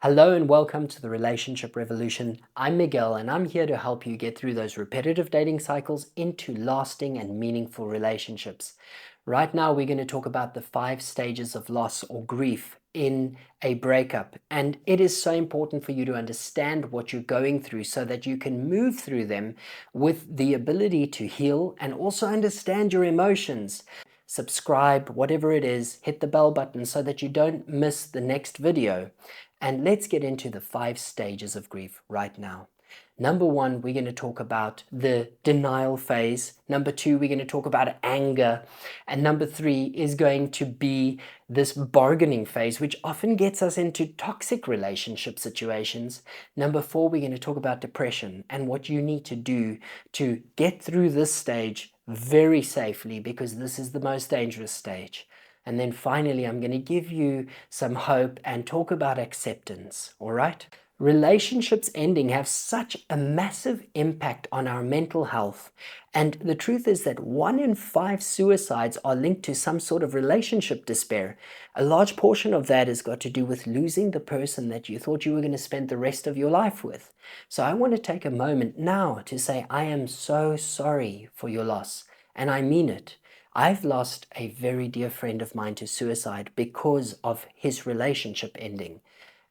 Hello and welcome to the Relationship Revolution. I'm Miguel and I'm here to help you get through those repetitive dating cycles into lasting and meaningful relationships. Right now, we're going to talk about the 5 stages of loss or grief in a breakup. And it is so important for you to understand what you're going through so that you can move through them with the ability to heal and also understand your emotions. Subscribe, whatever it is, hit the bell button so that you don't miss the next video. And let's get into the 5 stages of grief right now. Number 1, we're going to talk about the denial phase. Number 2, we're going to talk about anger. And number 3 is going to be this bargaining phase, which often gets us into toxic relationship situations. Number 4, we're going to talk about depression and what you need to do to get through this stage very safely, because this is the most dangerous stage. And then finally, I'm going to give you some hope and talk about acceptance, all right? Relationships ending have such a massive impact on our mental health. And the truth is that 1 in 5 suicides are linked to some sort of relationship despair. A large portion of that has got to do with losing the person that you thought you were going to spend the rest of your life with. So I want to take a moment now to say I am so sorry for your loss, and I mean it. I've lost a very dear friend of mine to suicide because of his relationship ending.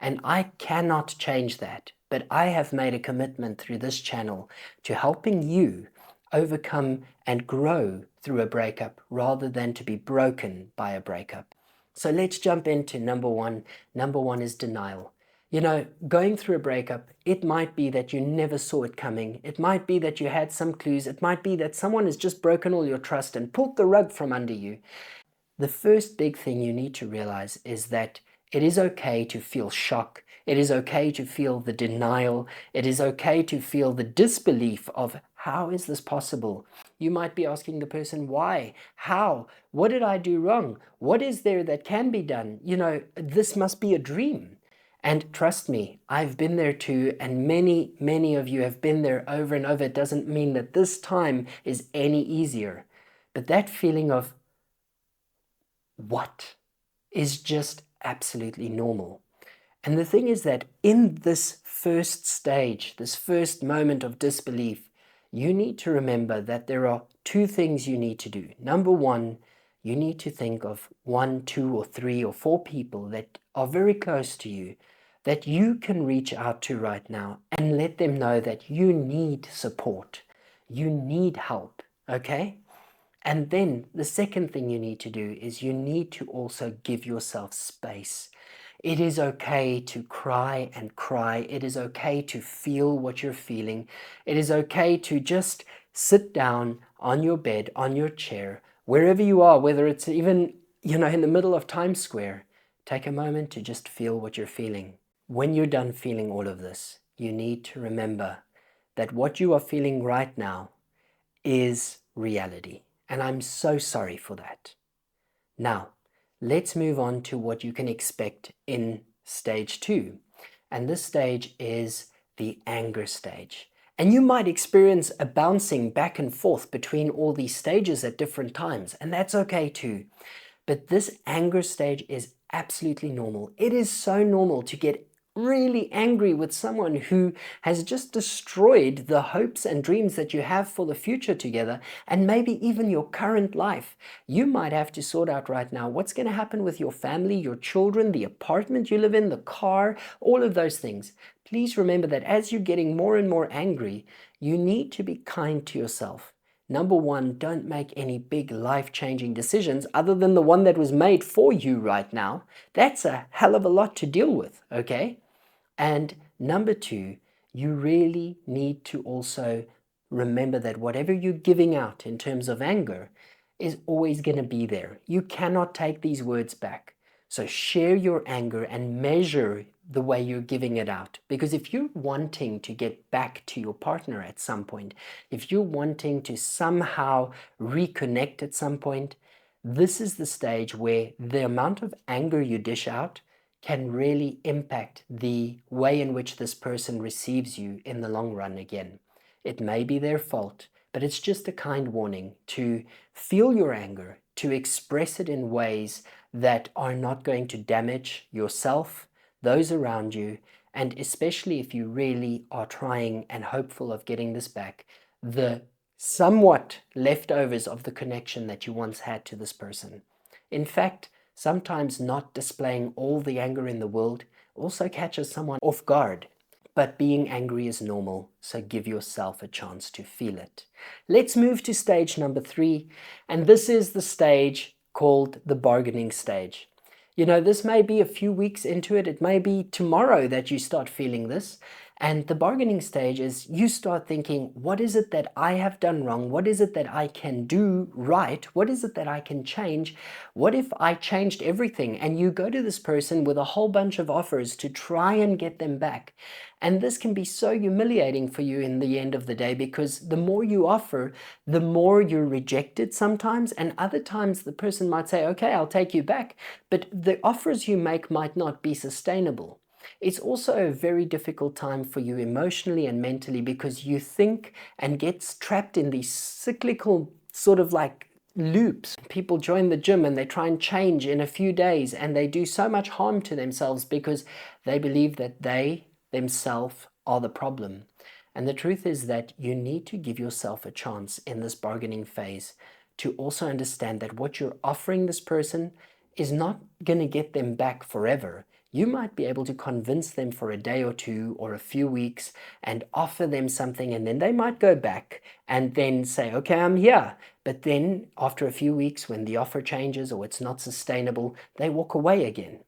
And I cannot change that. But I have made a commitment through this channel to helping you overcome and grow through a breakup rather than to be broken by a breakup. So let's jump into number 1. Number 1 is denial. You know, going through a breakup, it might be that you never saw it coming. It might be that you had some clues. It might be that someone has just broken all your trust and pulled the rug from under you. The first big thing you need to realize is that it is okay to feel shock. It is okay to feel the denial. It is okay to feel the disbelief of, how is this possible? You might be asking the person, why? How? What did I do wrong? What is there that can be done? You know, this must be a dream. And trust me, I've been there too, and many of you have been there over and over. It doesn't mean that this time is any easier. But that feeling of what is just absolutely normal. And the thing is that in this first stage, this first moment of disbelief, you need to remember that there are 2 things you need to do. Number 1, you need to think of 1, 2, or 3, or 4 people that are very close to you that you can reach out to right now and let them know that you need support. You need help, okay? And then the second thing you need to do is you need to also give yourself space. It is okay to cry and cry. It is okay to feel what you're feeling. It is okay to just sit down on your bed, on your chair, wherever you are, whether it's even, in the middle of Times Square. Take a moment to just feel what you're feeling. When you're done feeling all of this, you need to remember that what you are feeling right now is reality. And I'm so sorry for that. Now, let's move on to what you can expect in stage 2. And this stage is the anger stage. And you might experience a bouncing back and forth between all these stages at different times, and that's okay too. But this anger stage is absolutely normal. It is so normal to get really angry with someone who has just destroyed the hopes and dreams that you have for the future together, and maybe even your current life. You might have to sort out right now what's going to happen with your family, your children, the apartment you live in, the car, all of those things. Please remember that as you're getting more and more angry, you need to be kind to yourself. Number 1, don't make any big life-changing decisions other than the one that was made for you right now. That's a hell of a lot to deal with, okay? And number 2, you really need to also remember that whatever you're giving out in terms of anger is always going to be there. You cannot take these words back. So share your anger and measure the way you're giving it out. Because if you're wanting to get back to your partner at some point, if you're wanting to somehow reconnect at some point, this is the stage where the amount of anger you dish out can really impact the way in which this person receives you in the long run again. It may be their fault, but it's just a kind warning to feel your anger, to express it in ways that are not going to damage yourself, those around you, and especially if you really are trying and hopeful of getting this back, the somewhat leftovers of the connection that you once had to this person. In fact, sometimes not displaying all the anger in the world also catches someone off guard. But being angry is normal, so give yourself a chance to feel it. Let's move to stage number 3, and this is the stage called the bargaining stage. You know, this may be a few weeks into it, it may be tomorrow that you start feeling this. And the bargaining stage is you start thinking, what is it that I have done wrong? What is it that I can do right? What is it that I can change? What if I changed everything? And you go to this person with a whole bunch of offers to try and get them back. And this can be so humiliating for you in the end of the day, because the more you offer, the more you're rejected sometimes. And other times the person might say, okay, I'll take you back. But the offers you make might not be sustainable. It's also a very difficult time for you emotionally and mentally, because you think and get trapped in these cyclical sort of like loops. People join the gym and they try and change in a few days, and they do so much harm to themselves because they believe that they themselves are the problem. And the truth is that you need to give yourself a chance in this bargaining phase to also understand that what you're offering this person is not going to get them back forever. You might be able to convince them for a day or two or a few weeks and offer them something, and then they might go back and then say, okay, I'm here. But then after a few weeks, when the offer changes or it's not sustainable, they walk away again.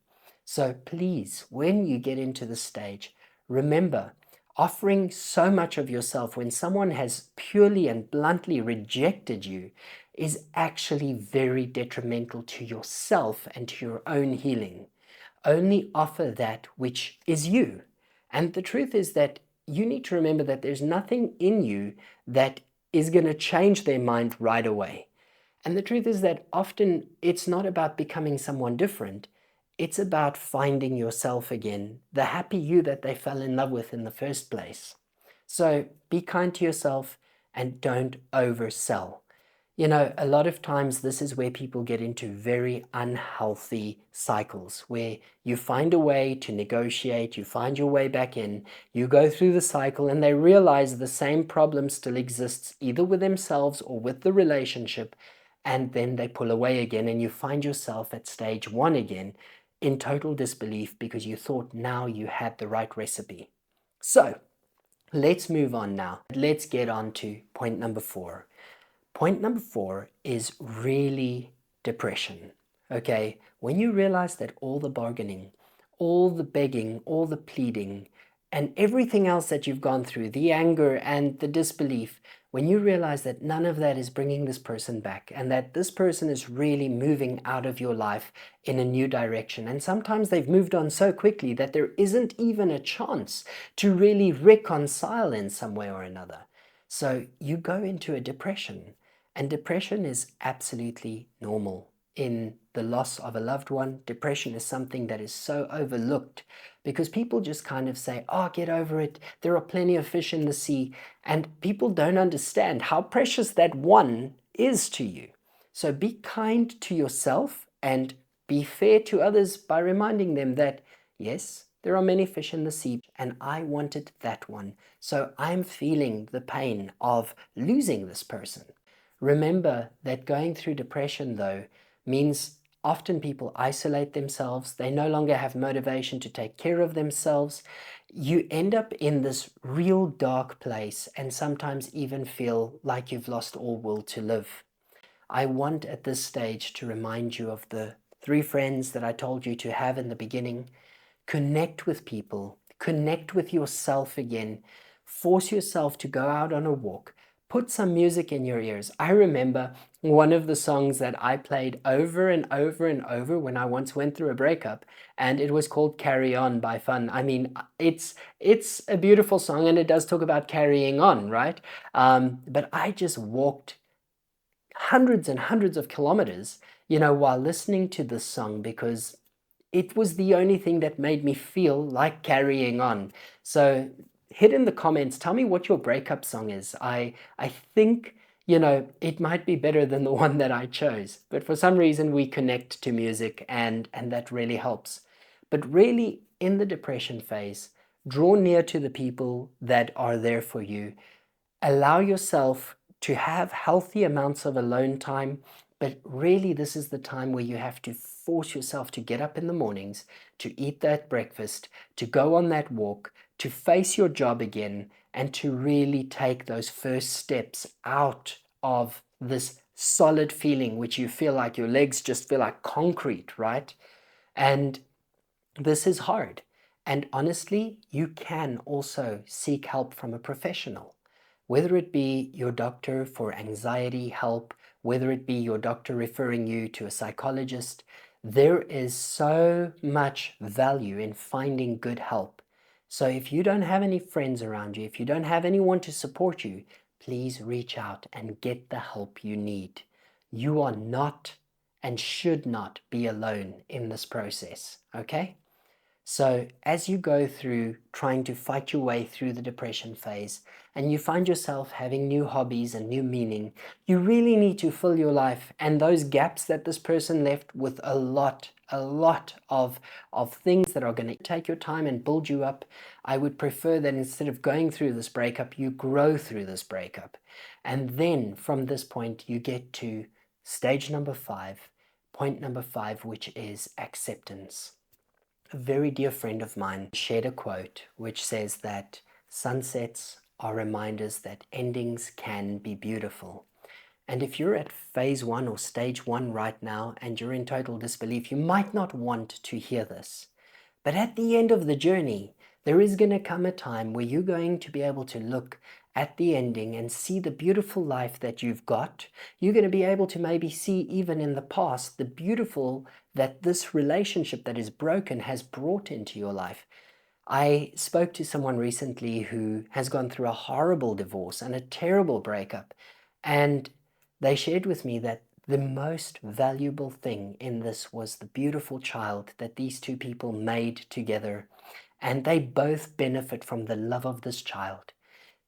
So please, when you get into this stage, remember, offering so much of yourself when someone has purely and bluntly rejected you is actually very detrimental to yourself and to your own healing. Only offer that which is you. And the truth is that you need to remember that there's nothing in you that is going to change their mind right away. And the truth is that often it's not about becoming someone different. It's about finding yourself again, the happy you that they fell in love with in the first place. So be kind to yourself and don't oversell. You know, a lot of times this is where people get into very unhealthy cycles, where you find a way to negotiate, you find your way back in, you go through the cycle, and they realize the same problem still exists either with themselves or with the relationship, and then they pull away again, and you find yourself at stage 1 again in total disbelief because you thought now you had the right recipe. So let's move on now. Let's get on to point number 4. Point number 4 is really depression. Okay, when you realize that all the bargaining, all the begging, all the pleading, and everything else that you've gone through, the anger and the disbelief, when you realize that none of that is bringing this person back, and that this person is really moving out of your life in a new direction, and sometimes they've moved on so quickly that there isn't even a chance to really reconcile in some way or another. So you go into a depression. And depression is absolutely normal. In the loss of a loved one, depression is something that is so overlooked because people just kind of say, oh, get over it. There are plenty of fish in the sea. And people don't understand how precious that one is to you. So be kind to yourself and be fair to others by reminding them that, yes, there are many fish in the sea, and I wanted that one. So I'm feeling the pain of losing this person. Remember that going through depression, though, means often people isolate themselves. They no longer have motivation to take care of themselves. You end up in this real dark place and sometimes even feel like you've lost all will to live. I want at this stage to remind you of the 3 friends that I told you to have in the beginning. Connect with people. Connect with yourself again. Force yourself to go out on a walk. Put some music in your ears. I remember one of the songs that I played over and over and over when I once went through a breakup, and it was called Carry On by Fun. I mean, it's a beautiful song, and it does talk about carrying on, right? But I just walked hundreds and hundreds of kilometers, you know, while listening to this song, because it was the only thing that made me feel like carrying on. So hit in the comments, tell me what your breakup song is. I think, you know, it might be better than the one that I chose, but for some reason we connect to music, and that really helps. But really, in the depression phase, draw near to the people that are there for you. Allow yourself to have healthy amounts of alone time, but really this is the time where you have to force yourself to get up in the mornings, to eat that breakfast, to go on that walk, to face your job again, and to really take those first steps out of this solid feeling, which you feel like your legs just feel like concrete, right? And this is hard. And honestly, you can also seek help from a professional, whether it be your doctor for anxiety help, whether it be your doctor referring you to a psychologist. There is so much value in finding good help. So if you don't have any friends around you, if you don't have anyone to support you, please reach out and get the help you need. You are not and should not be alone in this process, okay? So as you go through trying to fight your way through the depression phase and you find yourself having new hobbies and new meaning, you really need to fill your life and those gaps that this person left with a lot of things that are going to take your time and build you up. I would prefer that instead of going through this breakup, you grow through this breakup. And then from this point, you get to stage number 5, point number 5, which is acceptance. A very dear friend of mine shared a quote which says that sunsets are reminders that endings can be beautiful. And if you're at phase 1 or stage 1 right now and you're in total disbelief, you might not want to hear this. But at the end of the journey, there is going to come a time where you're going to be able to look at the ending and see the beautiful life that you've got. You're going to be able to maybe see even in the past the beautiful that this relationship that is broken has brought into your life. I spoke to someone recently who has gone through a horrible divorce and a terrible breakup, and they shared with me that the most valuable thing in this was the beautiful child that these two people made together, and they both benefit from the love of this child.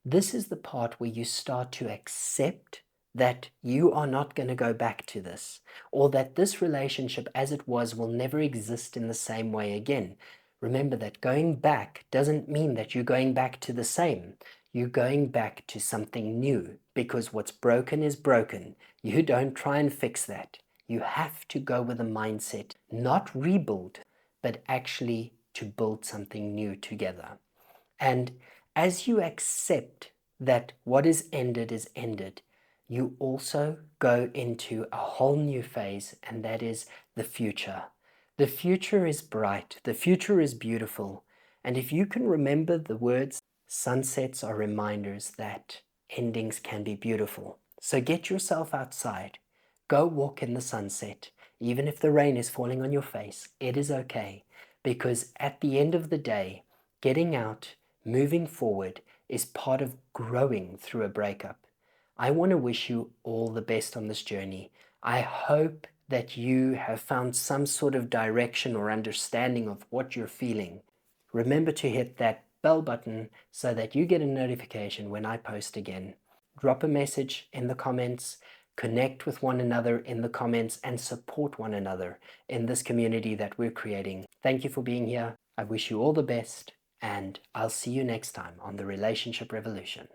This is the part where you start to accept that you are not going to go back to this, or that this relationship as it was will never exist in the same way again. Remember that going back doesn't mean that you're going back to the same. You're going back to something new, because what's broken is broken. You don't try and fix that. You have to go with a mindset, not rebuild, but actually to build something new together. And as you accept that what is ended, you also go into a whole new phase, and that is the future. The future is bright, the future is beautiful, and if you can remember the words, sunsets are reminders that endings can be beautiful. So get yourself outside, go walk in the sunset. Even if the rain is falling on your face, it is okay, because at the end of the day, getting out, moving forward is part of growing through a breakup. I want to wish you all the best on this journey. I hope that you have found some sort of direction or understanding of what you're feeling. Remember to hit that bell button so that you get a notification when I post again. Drop a message in the comments, connect with one another in the comments, and support one another in this community that we're creating. Thank you for being here. I wish you all the best, and I'll see you next time on the Relationship Revolution.